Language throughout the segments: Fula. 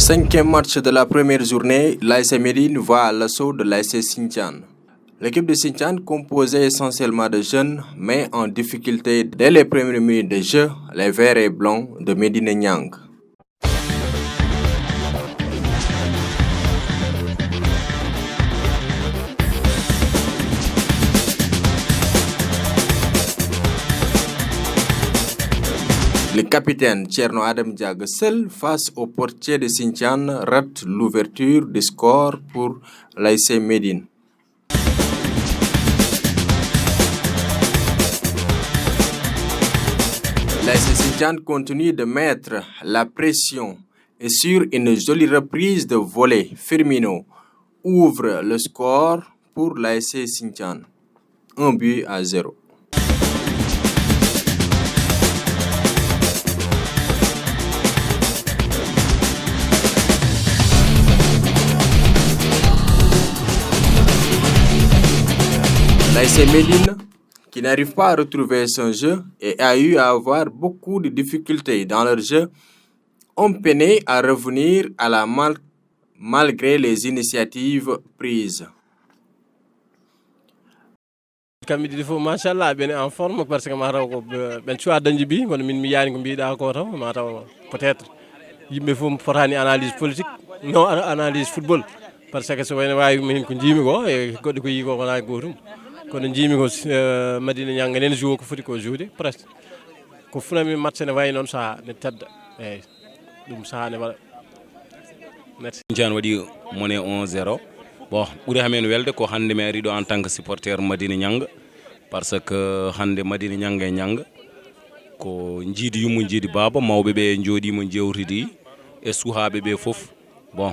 Cinquième match de la première journée, l'AS Médine va à l'assaut de l'AS Sintian. L'équipe de Sintian, composée essentiellement de jeunes, met en difficulté dès les premières minutes de jeu les verts et blancs de Médine Niang. Le capitaine Tcherno Adam Diaga, seul face au portier de Sintian, rate l'ouverture du score pour l'AS Médine. L'AS Sintian continue de mettre la pression et sur une jolie reprise de volée, Firmino ouvre le score pour l'AS Sintian. 1-0. L'AS Médine, qui n'arrive pas à retrouver son jeu et a eu à avoir beaucoup de difficultés dans leur jeu, ont peiné à revenir à la malgré les initiatives prises. kamɓe ɗiɗi fof machallah ɓene en forme par ce que mataw ko ɓen cuwa dañde bi kono min mi yaani ko mbiɗa ko taw mataw peut être yimɓe fof fotani analyse politique non analyse football par ce que so wayno wawi min ko jiimi ko e goɗɗo ko yi ko wona gotum kono jiimi ko Madina Niang nen joue ko foti ko joude presque ko funami match ne wayi noon saaha ne tedda eyyi ɗum saaha ne waɗa merci. Sintian waɗi mone 1-0 bon ɓuuri hamen welde ko hande mi ari ɗo en tant que supporter Madina Niang par ce que hande Madina Niang e Niang ko jiidi yummo jiidi baba mawɓe ɓe jooɗima jewtidi e suhaɓe ɓe foof bon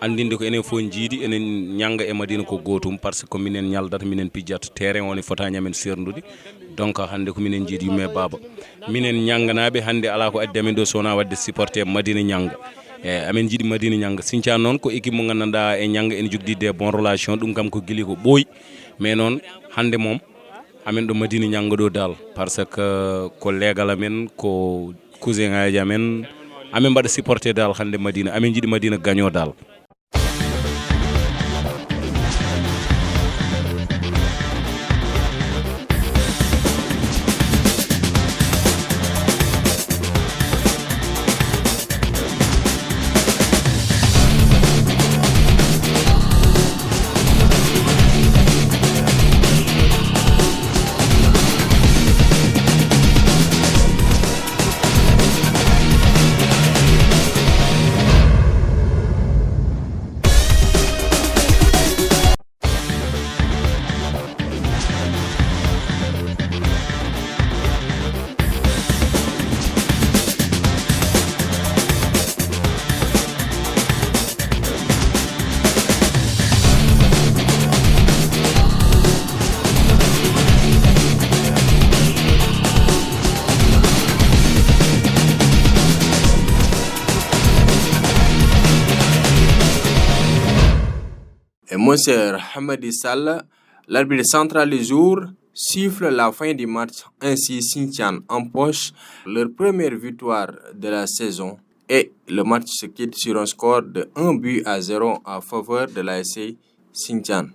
andinde ko enen fof jiidi enen Niang e Madina ko gotum par ce que minen ñaldata minen pijjata terrain woni fotani amen serdude donc hande ko minen jiidi yummo e baba minen Niang naɓe hande ala ko addi amen ɗo sowona wadde supporter Madina Niang amen jiiɗi Madina Niang Sintian noon ko équipe mo gandanɗa e Niang ene jogdi des bons relations ɗum kam ko guili ko ɓooyi mais noon hande moom amen ɗo Madina Niang ɗo dal par ce que ko leegal amen ko cousin aji amen amen mbaɗa supporté dal hande Madina amen jiiɗi Madina gagno dal. Monsieur Hamadi Sall, l'arbitre central du jour, siffle la fin du match. Ainsi, Sintian empoche leur première victoire de la saison et le match se quitte sur un score de 1-0 en faveur de l'AS Sintian.